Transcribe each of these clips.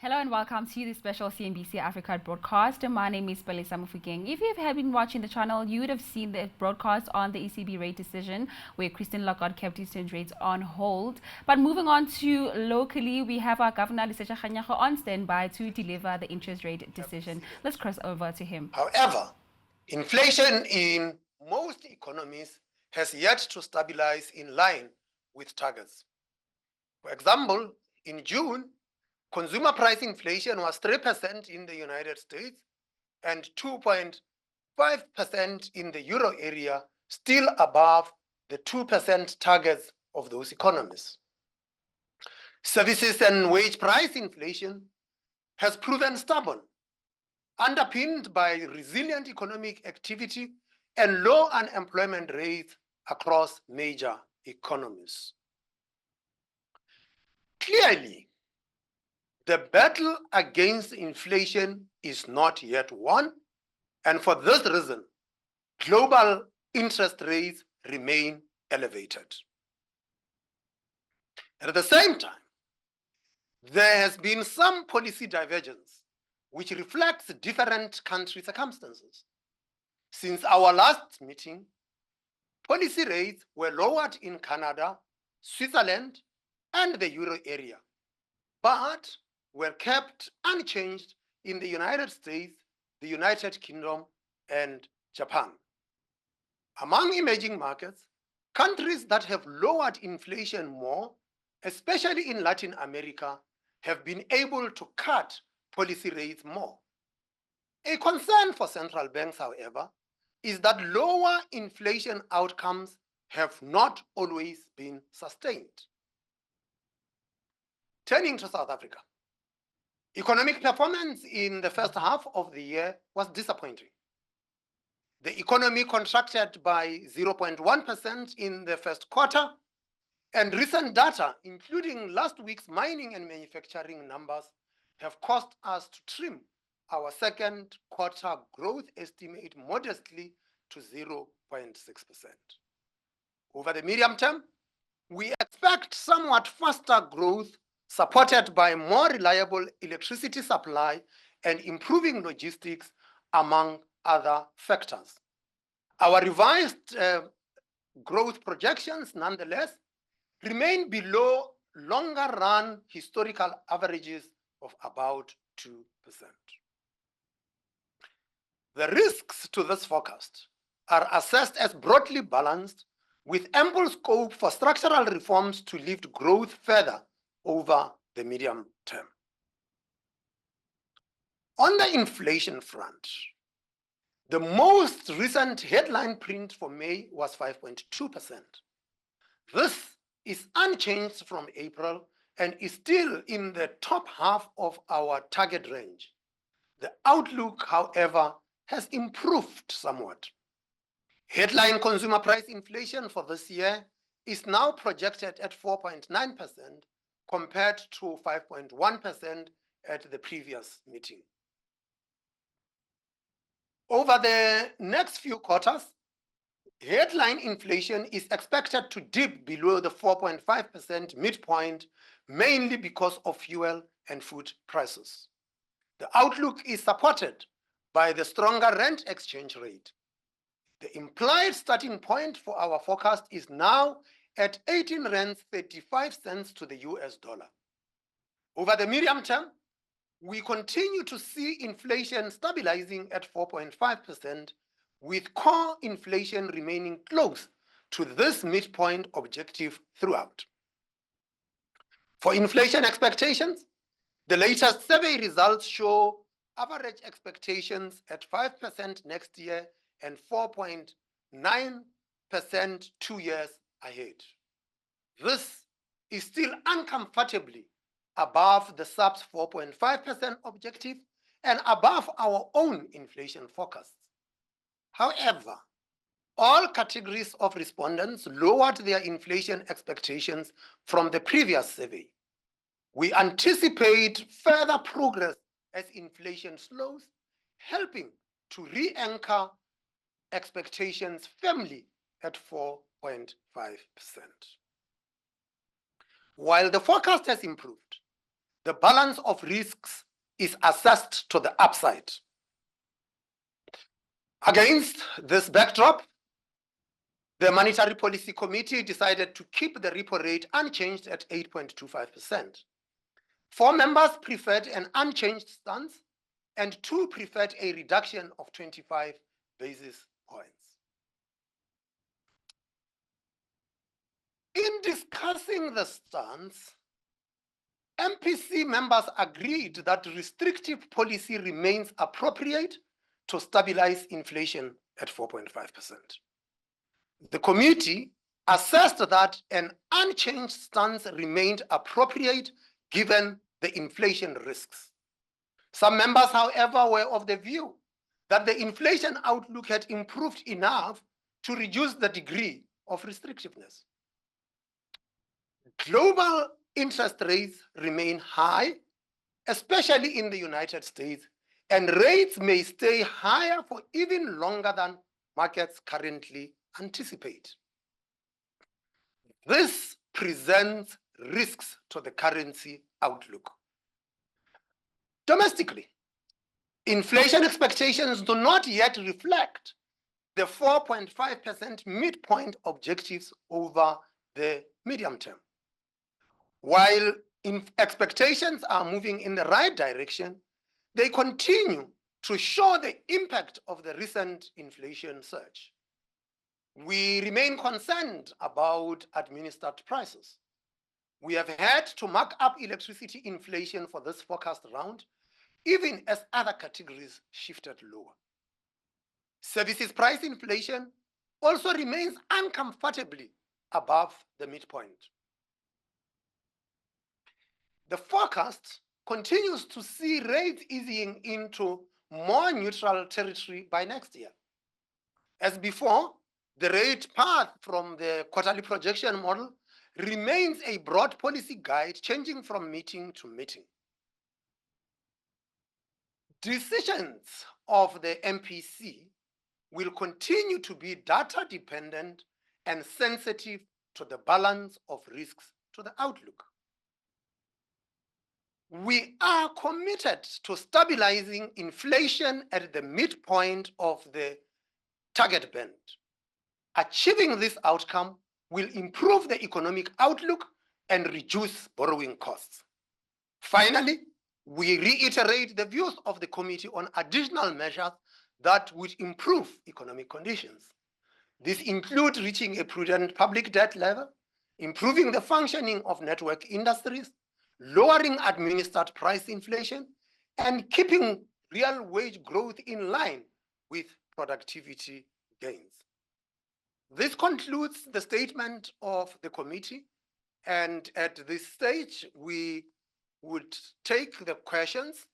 Hello and welcome to the special CNBC Africa broadcast. My name is Palesa Mufukeng. If you have been watching the channel, you would have seen the broadcast on the ECB rate decision where Christine Lagarde kept exchange rates on hold. But moving on to locally, we have our Governor Lesetja Kganyago on standby to deliver the interest rate decision. Let's cross over to him. However, inflation in most economies has yet to stabilize in line with targets. For example, in June, consumer price inflation was 3% in the United States and 2.5% in the euro area, still above the 2% targets of those economies. Services and wage price inflation has proven stubborn, underpinned by resilient economic activity and low unemployment rates across major economies. Clearly, the battle against inflation is not yet won, and for this reason, global interest rates remain elevated. At the same time, there has been some policy divergence which reflects different country circumstances. Since our last meeting, policy rates were lowered in Canada, Switzerland, and the euro area, but were kept unchanged in the United States, the United Kingdom, and Japan. Among emerging markets, countries that have lowered inflation more, especially in Latin America, have been able to cut policy rates more. A concern for central banks, however, is that lower inflation outcomes have not always been sustained. Turning to South Africa, economic performance in the first half of the year was disappointing. The economy contracted by 0.1% in the first quarter, and recent data, including last week's mining and manufacturing numbers, have caused us to trim our second quarter growth estimate modestly to 0.6%. Over the medium term, we expect somewhat faster growth supported by more reliable electricity supply and improving logistics, among other factors. Our revised growth projections, nonetheless, remain below longer-run historical averages of about 2%. The risks to this forecast are assessed as broadly balanced, with ample scope for structural reforms to lift growth further over the medium term. On the inflation front, the most recent headline print for May was 5.2%. This is unchanged from April and is still in the top half of our target range. The outlook, however, has improved somewhat. Headline consumer price inflation for this year is now projected at 4.9% compared to 5.1% at the previous meeting. Over the next few quarters, headline inflation is expected to dip below the 4.5% midpoint, mainly because of fuel and food prices. The outlook is supported by the stronger rand exchange rate. The implied starting point for our forecast is now at 18 rands 35 cents to the US dollar. Over the medium term, we continue to see inflation stabilizing at 4.5%, with core inflation remaining close to this midpoint objective throughout. For inflation expectations, the latest survey results show average expectations at 5% next year and 4.9% 2 years ahead. This is still uncomfortably above the SARB's 4.5% objective and above our own inflation forecasts. However, all categories of respondents lowered their inflation expectations from the previous survey. We anticipate further progress as inflation slows, helping to re-anchor expectations firmly at 4.5%. While the forecast has improved, the balance of risks is assessed to the upside. Against this backdrop, the Monetary Policy Committee decided to keep the repo rate unchanged at 8.25%. 4 members preferred an unchanged stance, and 2 preferred a reduction of 25 basis points. In discussing the stance, MPC members agreed that restrictive policy remains appropriate to stabilize inflation at 4.5%. The committee assessed that an unchanged stance remained appropriate given the inflation risks. Some members, however, were of the view that the inflation outlook had improved enough to reduce the degree of restrictiveness. Global interest rates remain high, especially in the United States, and rates may stay higher for even longer than markets currently anticipate. This presents risks to the currency outlook. Domestically, inflation expectations do not yet reflect the 4.5% midpoint objectives over the medium term. While expectations are moving in the right direction, they continue to show the impact of the recent inflation surge. We remain concerned about administered prices. We have had to mark up electricity inflation for this forecast round, even as other categories shifted lower. Services price inflation also remains uncomfortably above the midpoint. The forecast continues to see rates easing into more neutral territory by next year. As before, the rate path from the quarterly projection model remains a broad policy guide, changing from meeting to meeting. Decisions of the MPC will continue to be data dependent and sensitive to the balance of risks to the outlook. We are committed to stabilizing inflation at the midpoint of the target band. Achieving this outcome will improve the economic outlook and reduce borrowing costs. Finally, we reiterate the views of the committee on additional measures that would improve economic conditions. This includes reaching a prudent public debt level, improving the functioning of network industries, lowering administered price inflation, and keeping real wage growth in line with productivity gains. This concludes the statement of the committee, and at this stage, we would take the questions.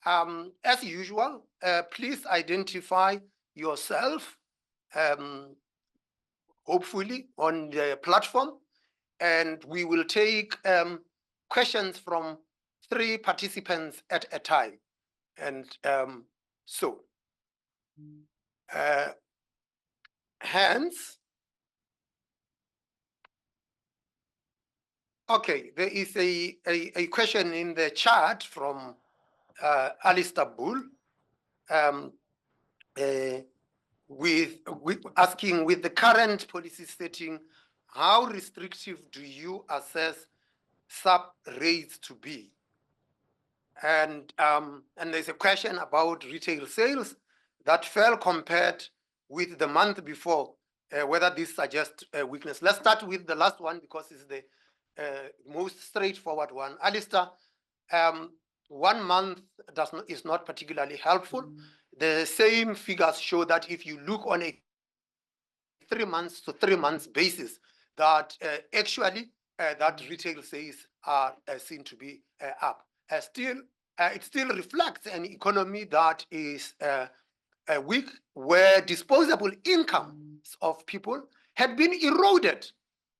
As usual, please identify yourself, hopefully on the platform, and we will take questions from 3 participants at a time. And hands. Okay, there is a question in the chat from Alistair Bull, with asking, with the current policy setting, how restrictive do you assess SARB rates to be? And there's a question about retail sales that fell compared with the month before, whether this suggests a weakness. Let's start with the last one because it's the most straightforward one. Alistair, 1 month is not particularly helpful. The same figures show that if you look on a 3 months to 3 months basis, that actually that retail sales are seen to be up. It still reflects an economy that is weak, where disposable incomes of people had been eroded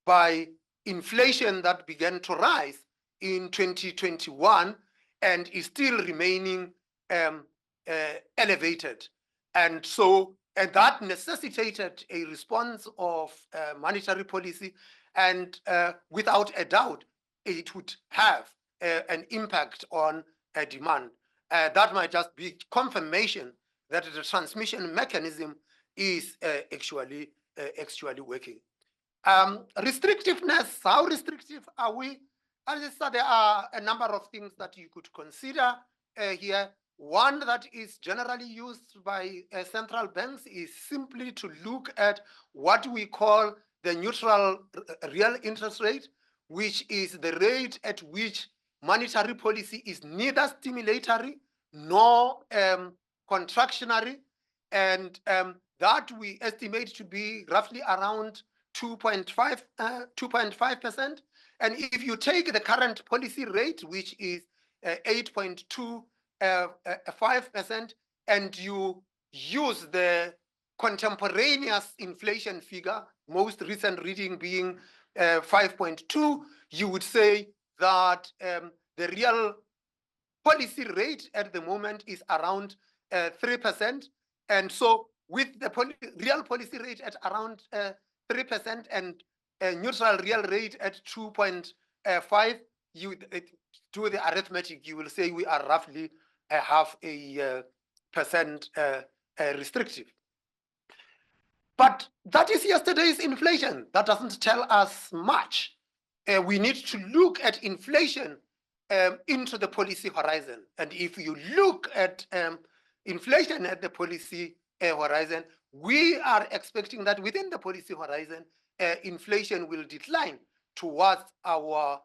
by inflation that began to rise in 2021 and is still remaining elevated. And that necessitated a response of monetary policy, and without a doubt, it would have an impact on demand. That might just be confirmation that the transmission mechanism is actually working. Restrictiveness, how restrictive are we? As I said, there are a number of things that you could consider here. One that is generally used by central banks is simply to look at what we call the neutral real interest rate, which is the rate at which monetary policy is neither stimulatory nor contractionary, and that we estimate to be roughly around 2.5%. And if you take the current policy rate, which is 8.25%, and you use the contemporaneous inflation figure, most recent reading being 5.2, you would say that the real policy rate at the moment is around 3%. And so with the real policy rate at around 3% and neutral real rate at 2.5, you do the arithmetic, you will say we are roughly half a percent restrictive. But that is yesterday's inflation. That doesn't tell us much. We need to look at inflation into the policy horizon. And if you look at inflation at the policy horizon, we are expecting that within the policy horizon, inflation will decline towards our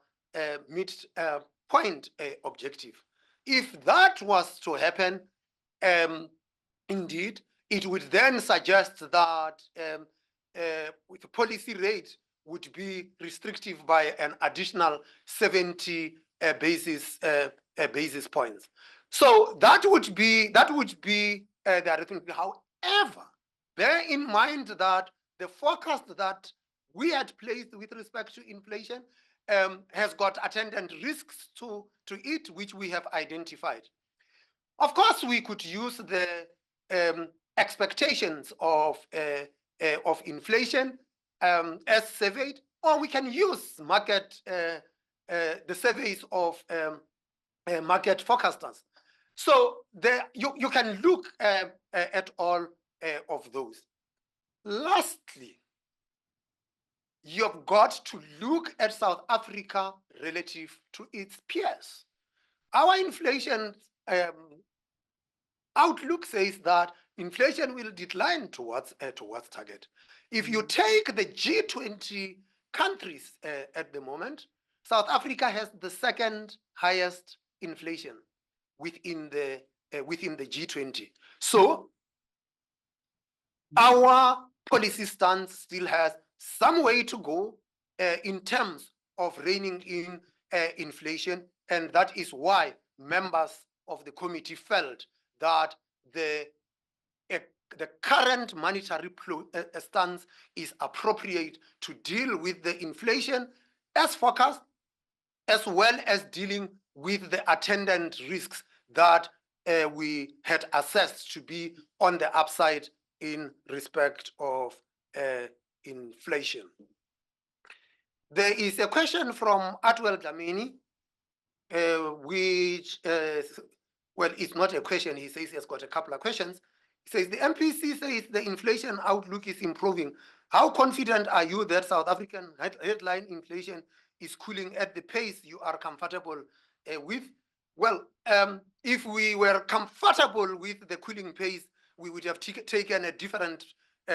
midpoint objective. If that was to happen, indeed, it would then suggest that with the policy rate would be restrictive by an additional 70 basis points. So that would be the arithmetic. However, bear in mind that the forecast that we had placed with respect to inflation has got attendant risks to it, which we have identified. Of course, we could use the expectations of inflation as surveyed, or we can use the surveys of market forecasters. So you can look at all of those. Lastly, you've got to look at South Africa relative to its peers. Our inflation outlook says that inflation will decline towards target. If you take the G20 countries at the moment, South Africa has the second highest inflation within the G20. So our policy stance still has some way to go in terms of reining in inflation, and that is why members of the committee felt that the current monetary stance is appropriate to deal with the inflation as forecast, as well as dealing with the attendant risks that we had assessed to be on the upside in respect of inflation. There is a question from Atwell Dlamini, which, well, it's not a question. He says he has got a couple of questions. He says, the MPC says the inflation outlook is improving. How confident are you that South African headline inflation is cooling at the pace you are comfortable with? Well, if we were comfortable with the cooling pace, we would have taken a different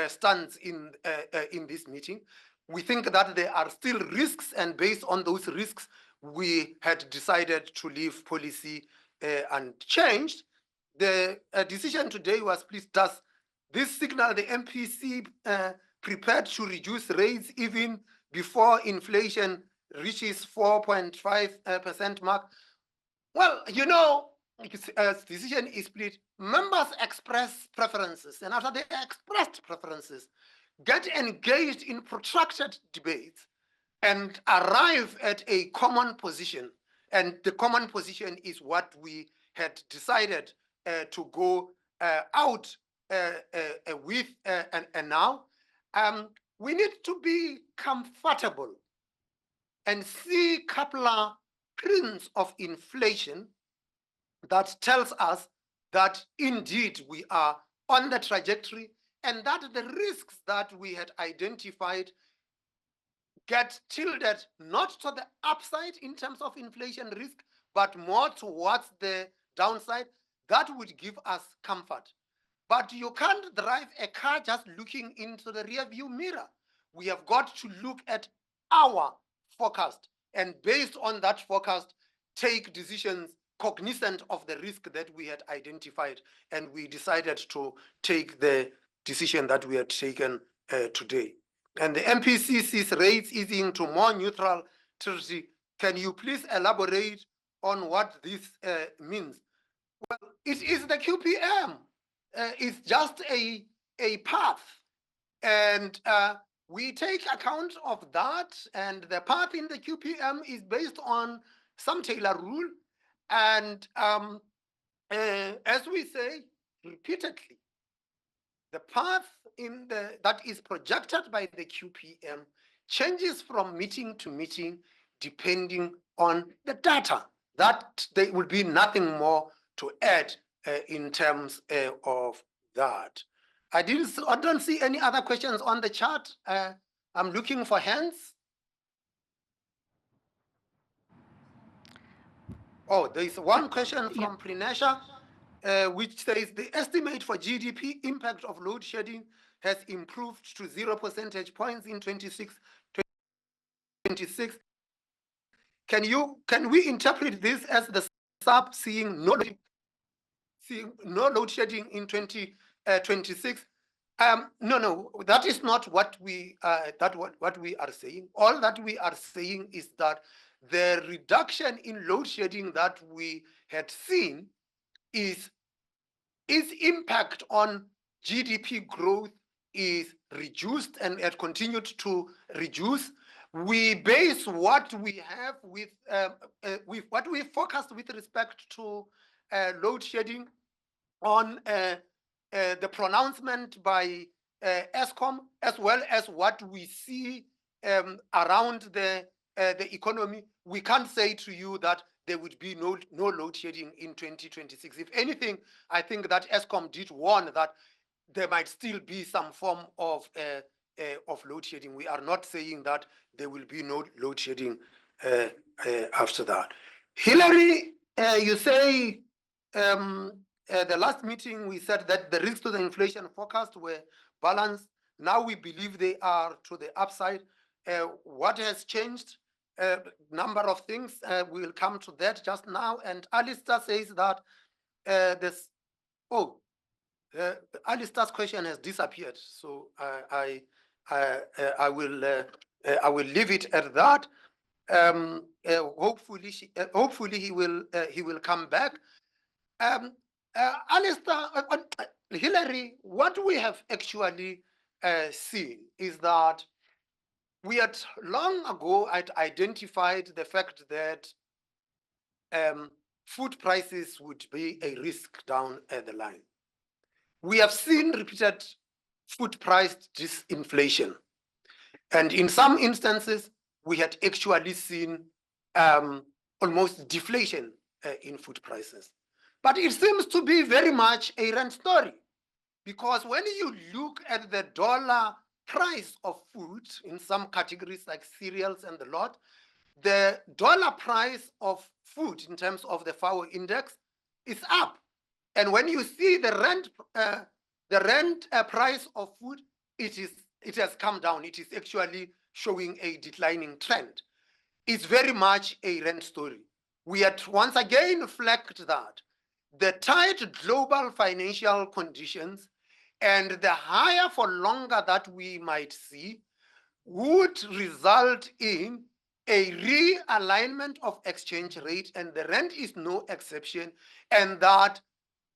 stance in this meeting. We think that there are still risks, and based on those risks, we had decided to leave policy unchanged. The decision today was, please, does this signal the MPC prepared to reduce rates even before inflation reaches 4.5% mark? Well, you know, decision is split. Members express preferences, and after they expressed preferences, get engaged in protracted debates and arrive at a common position. And the common position is what we had decided to go out with. And now we need to be comfortable and see a couple of prints of inflation that tells us that indeed we are on the trajectory and that the risks that we had identified get tilted not to the upside in terms of inflation risk, but more towards the downside. That would give us comfort. But you can't drive a car just looking into the rear view mirror. We have got to look at our forecast and based on that forecast, take decisions cognizant of the risk that we had identified. And we decided to take the decision that we had taken today. And the MPC sees rates easing to more neutral territory. Can you please elaborate on what this means? Well, it is the QPM. It's just a path. And we take account of that. And the path in the QPM is based on some Taylor rule. And as we say repeatedly, the path that is projected by the QPM changes from meeting to meeting depending on the data. That there will be nothing more to add in terms of that. I don't see any other questions on the chat. I'm looking for hands. Oh, there is one question from Prinesha, which says the estimate for GDP impact of load shedding has improved to 0 percentage points in 26. Can we interpret this as the SARB seeing no load shedding in 2026? No, that is not what we what we are saying. All that we are saying is that the reduction in load shedding that we had seen is impact on GDP growth is reduced and had continued to reduce. We base what we have with what we focused with respect to load shedding on the pronouncement by Eskom, as well as what we see around the economy. We can't say to you that there would be no load shedding in 2026. If anything, I think that Eskom did warn that there might still be some form of load shedding. We are not saying that there will be no load shedding after that. Hillary, you say the last meeting we said that the risks to the inflation forecast were balanced. Now we believe they are to the upside. What has changed? Number of things. We will come to that just now. And Alistair says that Alistair's question has disappeared. So I will leave it at that. Hopefully he will come back. Alistair, Hillary, what we have actually seen is that we had long ago identified the fact that food prices would be a risk down the line. We have seen repeated food price disinflation. And in some instances, we had actually seen almost deflation in food prices. But it seems to be very much a rent story, because when you look at the dollar price of food in some categories like cereals and the lot, the dollar price of food in terms of the FAO index is up. And when you see the rent price of food, it has come down. It is actually showing a declining trend. It's very much a rent story. We had once again flagged that the tight global financial conditions and the higher for longer that we might see would result in a realignment of exchange rate, and the rand is no exception, and that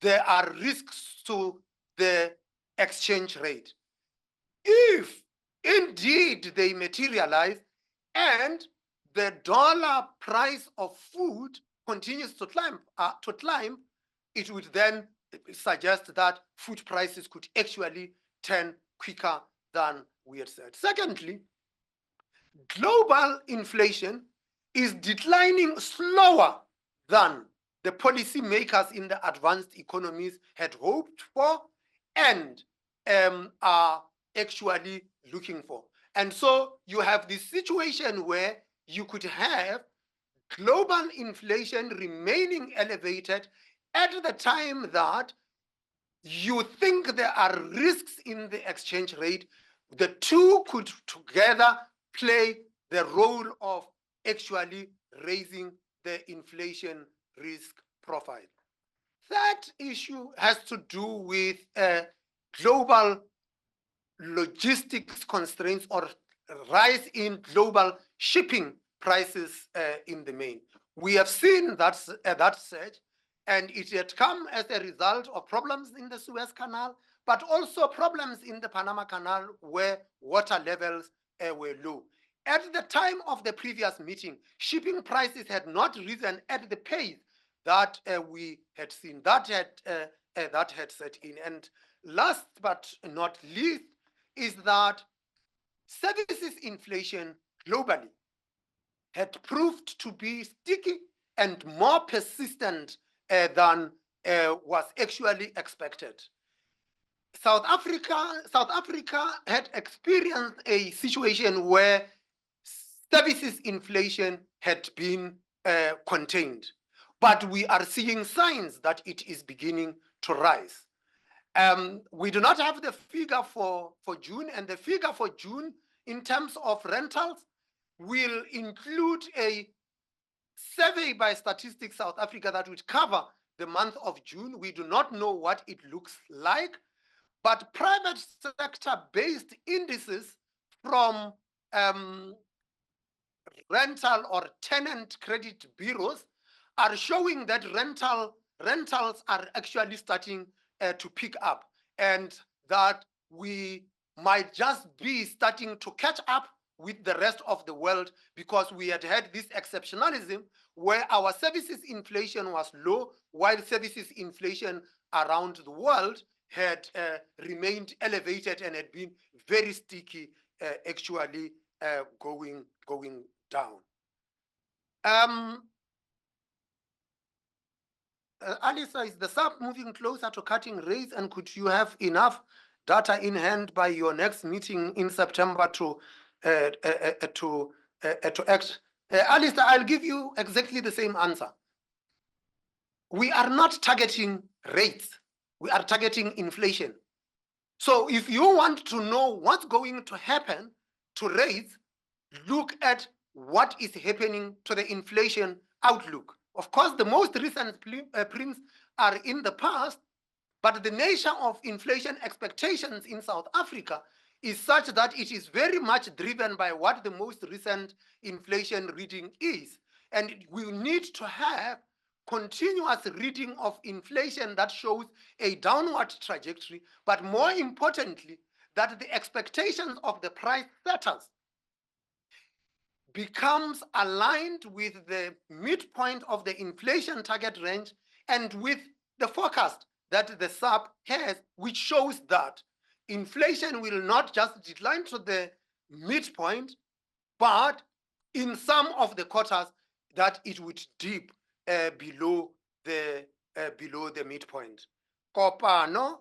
there are risks to the exchange rate. If indeed they materialize and the dollar price of food continues to climb, it would then suggest that food prices could actually turn quicker than we had said. Secondly, global inflation is declining slower than the policy makers in the advanced economies had hoped for and are actually looking for. And so you have this situation where you could have global inflation remaining elevated at the time that you think there are risks in the exchange rate. The two could together play the role of actually raising the inflation risk profile. That issue has to do with global logistics constraints or rise in global shipping prices in the main. We have seen that surge, and it had come as a result of problems in the Suez Canal, but also problems in the Panama Canal where water levels were low. At the time of the previous meeting, shipping prices had not risen at the pace that we had seen. That had set in. And last but not least is that services inflation globally had proved to be sticky and more persistent than was actually expected. South Africa had experienced a situation where services inflation had been contained, but we are seeing signs that it is beginning to rise. We do not have the figure for June, and the figure for June in terms of rentals will include a survey by Statistics South Africa that would cover the month of June. We do not know what it looks like, but private sector-based indices from rental or tenant credit bureaus are showing that rentals are actually starting to pick up, and that we might just be starting to catch up with the rest of the world, because we had had this exceptionalism where our services inflation was low while services inflation around the world had remained elevated and had been very sticky, actually going down. Alisa, is the SARB moving closer to cutting rates, and could you have enough data in hand by your next meeting in September to act? Alisa, I'll give you exactly the same answer. We are not targeting rates. We are targeting inflation. So if you want to know what's going to happen to rates, look at what is happening to the inflation outlook. Of course, the most recent prints are in the past, but the nature of inflation expectations in South Africa is such that it is very much driven by what the most recent inflation reading is. And we need to have continuous reading of inflation that shows a downward trajectory, but more importantly, that the expectations of the price setters becomes aligned with the midpoint of the inflation target range and with the forecast that the SARB has, which shows that inflation will not just decline to the midpoint, but in some of the quarters that it would dip below the midpoint. Kopano,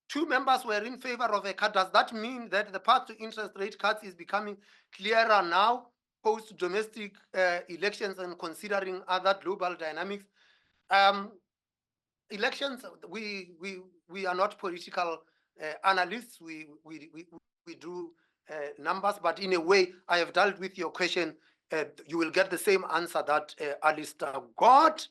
two members were in favor of a cut. Does that mean that the path to interest rate cuts is becoming clearer now, post domestic elections and considering other global dynamics? Elections, we are not political analysts. We do numbers, but in a way, I have dealt with your question. You will get the same answer that Alistair got.